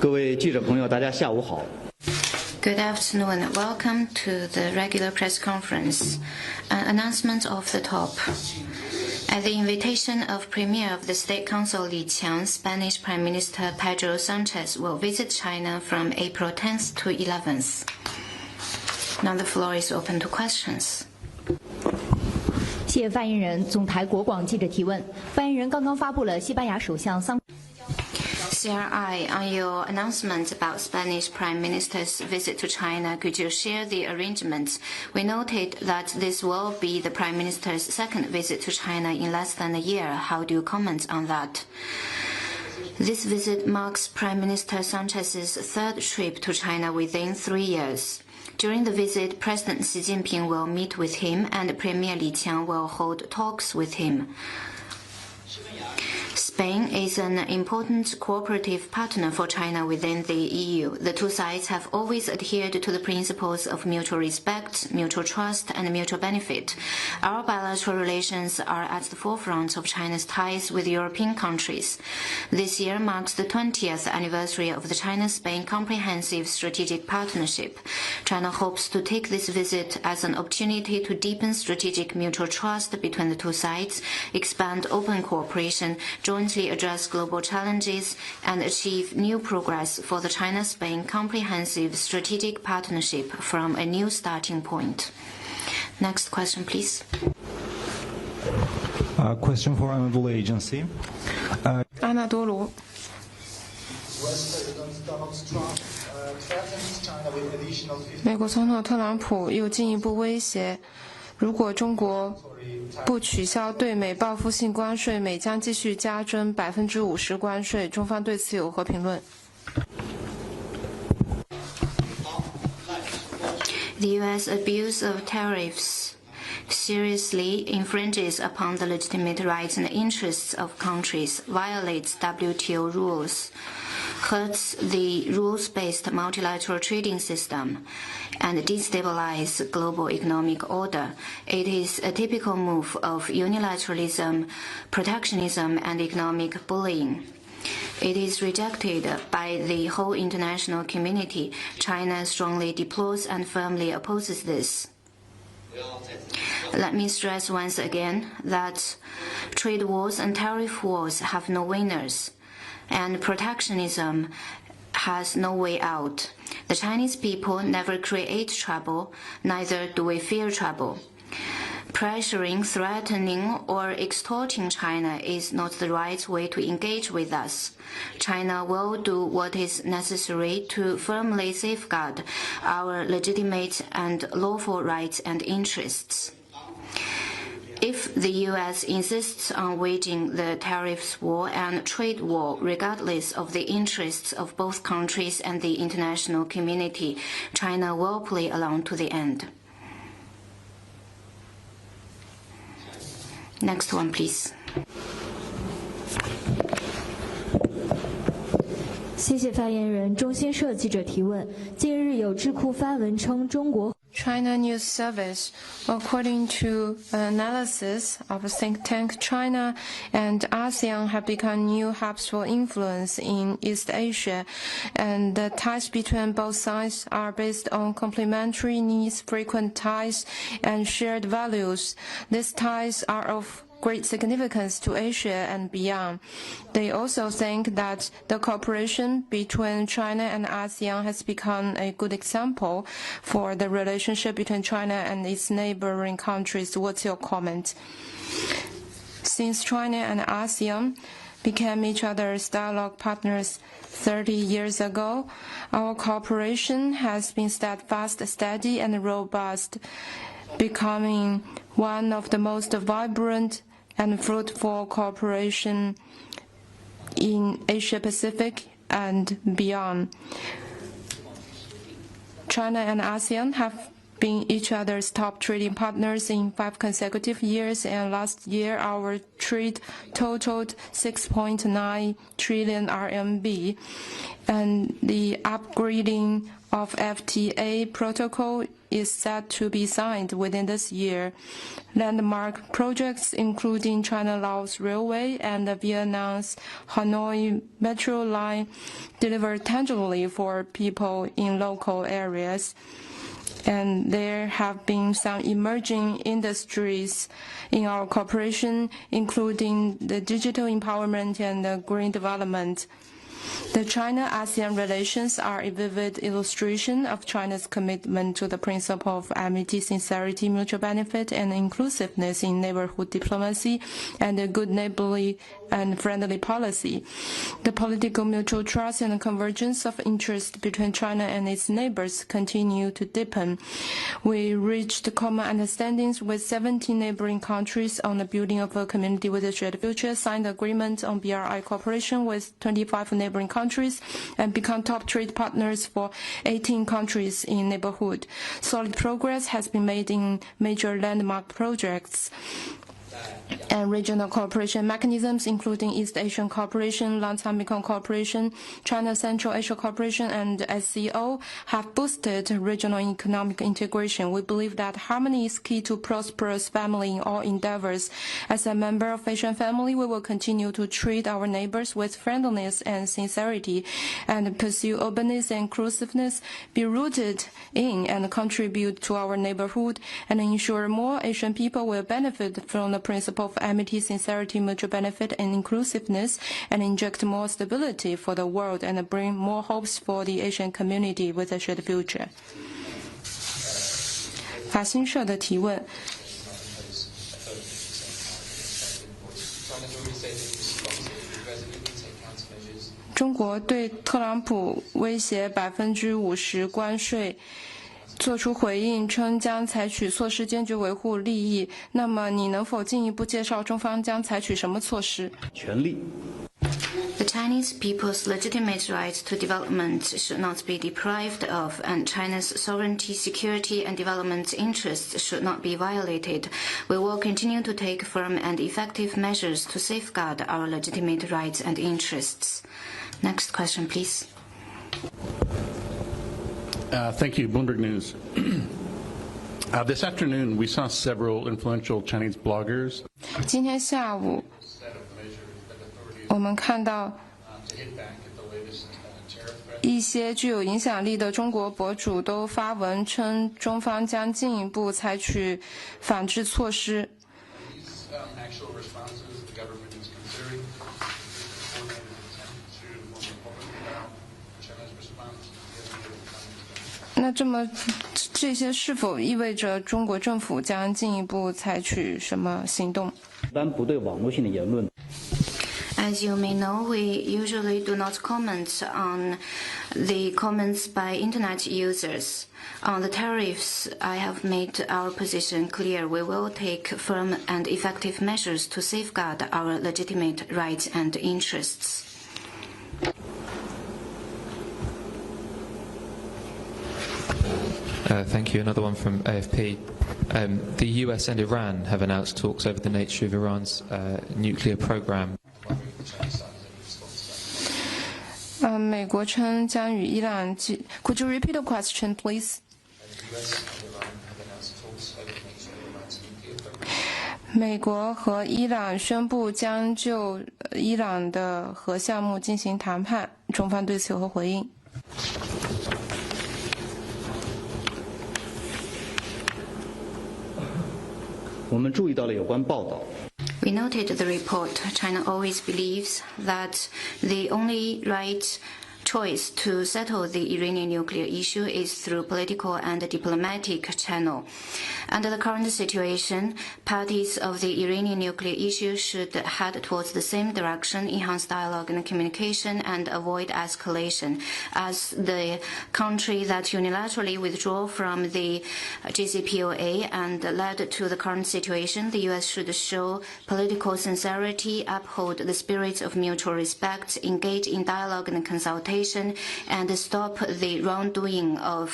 各位记者朋友，大家下午好。 Good afternoon. Welcome to the regular press conference. An announcement off the top. At the invitation of Premier of the State Council Li Qiang, Spanish Prime Minister Pedro Sanchez will visit China from April 10th to 11th. Now the floor is open to questions. 谢发言人，总台国广记者提问。发言人刚刚发布了西班牙首相桑。 CRI, on your announcement about Spanish Prime Minister's visit to China, could you share the arrangements? We noted that this will be the Prime Minister's second visit to China in less than a year. How do you comment on that? This visit marks Prime Minister Sanchez's third trip to China within 3 years. During the visit, President Xi Jinping will meet with him and Premier Li Qiang will hold talks with him. Spain is an important cooperative partner for China within the EU. The two sides have always adhered to the principles of mutual respect, mutual trust, and mutual benefit. Our bilateral relations are at the forefront of China's ties with European countries. This year marks the 20th anniversary of the China-Spain Comprehensive Strategic Partnership. China hopes to take this visit as an opportunity to deepen strategic mutual trust between the two sides, expand open cooperation, jointly address global challenges, and achieve new progress for the China-Spain Comprehensive Strategic Partnership from a new starting point. Next question, please. Question for Honorable Agency. 阿纳多罗。 美国总统特朗普又进一步威胁，如果中国不取消对美报复性关税，美将继续加征50%关税。中方对此有何评论？ The U.S. abuse of tariffs seriously infringes upon the legitimate rights and interests of countries, violates WTO rules, hurts the rules-based multilateral trading system, and destabilize global economic order. It is a typical move of unilateralism, protectionism, and economic bullying. It is rejected by the whole international community. China strongly deplores and firmly opposes this. Let me stress once again that trade wars and tariff wars have no winners, and protectionism has no way out. The Chinese people never create trouble, neither do we fear trouble. Pressuring, threatening, or extorting China is not the right way to engage with us. China will do what is necessary to firmly safeguard our legitimate and lawful rights and interests. If the U.S. insists on waging the tariffs war and trade war, regardless of the interests of both countries and the international community, China will play along to the end. Next one, please. 谢谢发言人。中新社记者提问：近日有智库发文称，中国 China-U.S. service, according to an analysis of a think tank, China and ASEAN have become new hubs for influence in East Asia, and the ties between both sides are based on complementary needs, frequent ties, and shared values. These ties are of great significance to Asia and beyond. They also think that the cooperation between China and ASEAN has become a good example for the relationship between China and its neighboring countries. What's your comment? Since China and ASEAN became each other's dialogue partners 30 years ago, our cooperation has been steadfast, steady, and robust, becoming one of the most vibrant and fruitful cooperation in Asia-Pacific and beyond. China and ASEAN have been each other's top trading partners in 5 consecutive years, and last year our trade totaled 6.9 trillion RMB. And the upgrading of FTA protocol is set to be signed within this year. Landmark projects including China-Laos Railway and Vietnam's Hanoi Metro line deliver tangibly for people in local areas. And there have been some emerging industries in our cooperation, including the digital empowerment and the green development. The China-ASEAN relations are a vivid illustration of China's commitment to the principle of amity, sincerity, mutual benefit, and inclusiveness in neighborhood diplomacy and a good neighborly and friendly policy. The political mutual trust and convergence of interest between China and its neighbors continue to deepen. We reached common understandings with 17 neighboring countries on the building of a community with a shared future, signed agreement on BRI cooperation with 25 neighboring countries, and become top trade partners for 18 countries in neighborhood. Solid progress has been made in major landmark projects and regional cooperation mechanisms, including East Asian Cooperation, Latin-American Cooperation, China-Central Asia Cooperation, and SCO, have boosted regional economic integration. We believe that harmony is key to prosperous family in all endeavors. As a member of Asian family, we will continue to treat our neighbors with friendliness and sincerity, and pursue openness and inclusiveness, be rooted in and contribute to our neighborhood, and ensure more Asian people will benefit from the principle of amity, sincerity, mutual benefit, and inclusiveness, and inject more stability for the world and bring more hopes for the Asian community with a shared future. 法新社的提问。中国对特朗普威胁50%关税作出回应，称将采取措施坚决维护利益。那么，你能否进一步介绍中方将采取什么措施？权利。The Chinese people's legitimate right to development should not be deprived of, and China's sovereignty, security, and development interests should not be violated. We will continue to take firm and effective measures to safeguard our legitimate rights and interests. Next question, please. Thank you, Bloomberg News. This afternoon, we saw several influential Chinese bloggers. 今天下午，我们看到一些具有影响力的中国博主都发文称，中方将进一步采取反制措施。那这些是否意味着中国政府将进一步采取什么行动？一般不对网络性的言论。As you may know, we usually do not comment on the comments by internet users. On the tariffs, I have made our position clear. We will take firm and effective measures to safeguard our legitimate rights and interests. Thank you. Another one from AFP. The US and Iran have announced talks over the nature of Iran's nuclear program. 美国称将与伊朗 Could you repeat the question, please? 美国和伊朗宣布将就伊朗的核项目进行谈判，中方对此有何回应？我们注意到了有关报道。We noted the report. China always believes that the only right choice to settle the Iranian nuclear issue is through political and diplomatic channel. Under the current situation, parties of the Iranian nuclear issue should head towards the same direction, enhance dialogue and communication, and avoid escalation. As the country that unilaterally withdrew from the JCPOA and led to the current situation, the U.S. should show political sincerity, uphold the spirit of mutual respect, engage in dialogue and consultation, communication and stop the wrongdoing of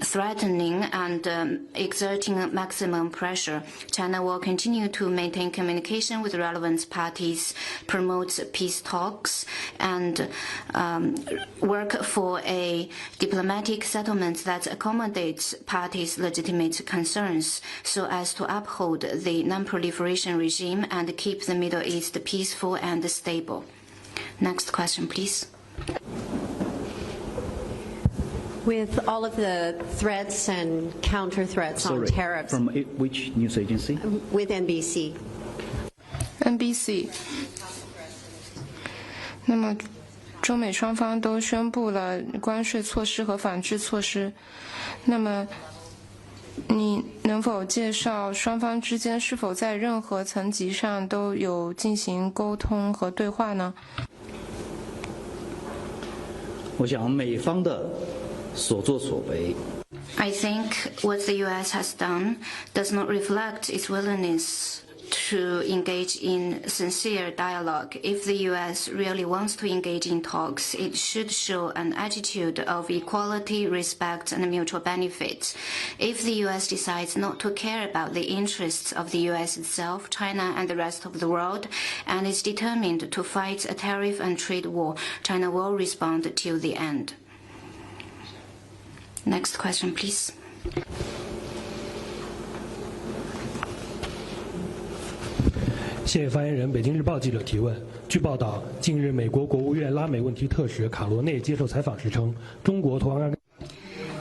threatening and exerting maximum pressure. China will continue to maintain communication with relevant parties, promote peace talks, and work for a diplomatic settlement that accommodates parties' legitimate concerns so as to uphold the non-proliferation regime and keep the Middle East peaceful and stable. Next question, please. With all of the threats and counter-threats on tariffs. From which news agency? With NBC. NBC. 那么，中美双方都宣布了关税措施和反制措施。那么，你能否介绍双方之间是否在任何层级上都有进行沟通和对话呢？我想美方的所作所为 I think what the U.S. has done does not reflect its willingness to engage in sincere dialogue. If the U.S. really wants to engage in talks, it should show an attitude of equality, respect, and mutual benefit. If the U.S. decides not to care about the interests of the U.S. itself, China, and the rest of the world, and is determined to fight a tariff and trade war, China will respond till the end. Next question, please. 谢谢发言人。北京日报记者提问：据报道，近日美国国务院拉美问题特使卡罗内接受采访时称，中国同样。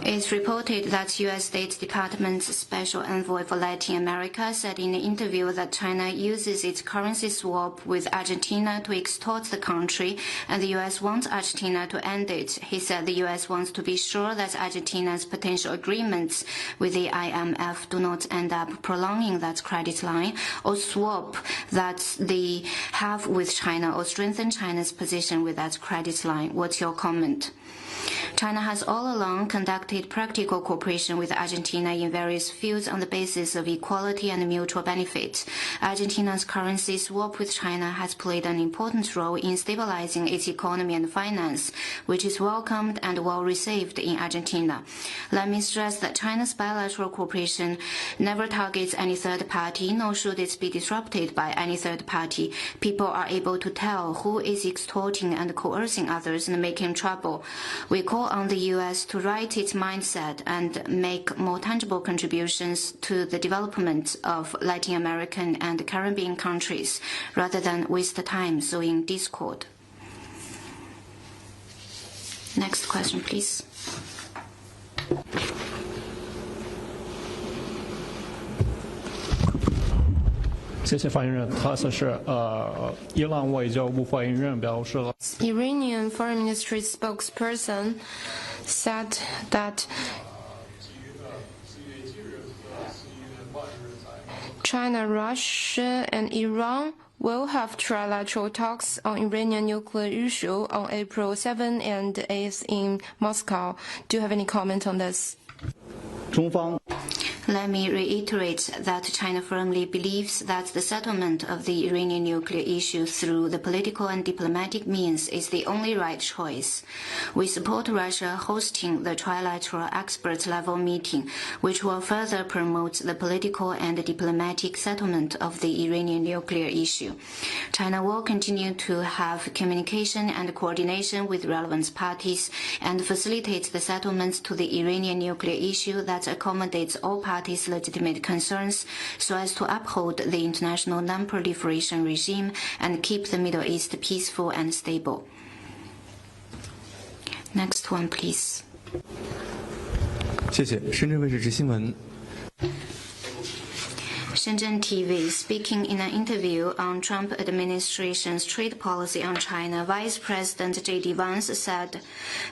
It's reported that U.S. State Department's Special Envoy for Latin America said in an interview that China uses its currency swap with Argentina to extort the country, and the U.S. wants Argentina to end it. He said the U.S. wants to be sure that Argentina's potential agreements with the IMF do not end up prolonging that credit line or swap that they have with China or strengthen China's position with that credit line. What's your comment? China has all along conducted practical cooperation with Argentina in various fields on the basis of equality and mutual benefit. Argentina's currency swap with China has played an important role in stabilizing its economy and finance, which is welcomed and well received in Argentina. Let me stress that China's bilateral cooperation never targets any third party, nor should it be disrupted by any third party. People are able to tell who is extorting and coercing others and making trouble. We call on the U.S. to right its mindset and make more tangible contributions to the development of Latin American and Caribbean countries, rather than waste time sowing discord. Next question, please. 谢谢发言人。他是伊朗外交部发言人表示了。Iranian Foreign Ministry spokesperson said that China, Russia, and Iran will have trilateral talks on Iranian nuclear issue on April 7 and 8 in Moscow. Do you have any comment on this? 中方 Let me reiterate that China firmly believes that the settlement of the Iranian nuclear issue through the political and diplomatic means is the only right choice. We support Russia hosting the trilateral expert-level meeting, which will further promote the political and diplomatic settlement of the Iranian nuclear issue. China will continue to have communication and coordination with relevant parties and facilitate the settlements to the Iranian nuclear issue that accommodates all parties' legitimate concerns so as to uphold the international non-proliferation regime and keep the Middle East peaceful and stable. Next one, please. 谢谢。深圳卫视执新闻。 Shenzhen TV, speaking in an interview on Trump administration's trade policy on China, Vice President J.D. Vance said,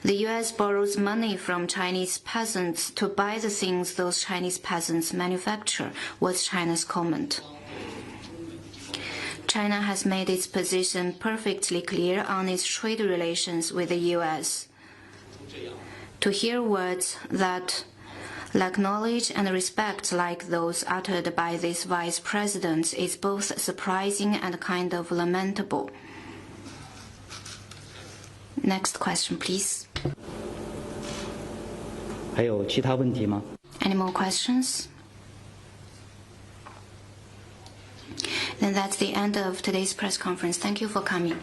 the U.S. borrows money from Chinese peasants to buy the things those Chinese peasants manufacture, was China's comment. China has made its position perfectly clear on its trade relations with the U.S. To hear words that lack knowledge and respect like those uttered by this vice president is both surprising and kind of lamentable. Next question, please. 还有其他问题吗？ Any more questions? Then that's the end of today's press conference. Thank you for coming.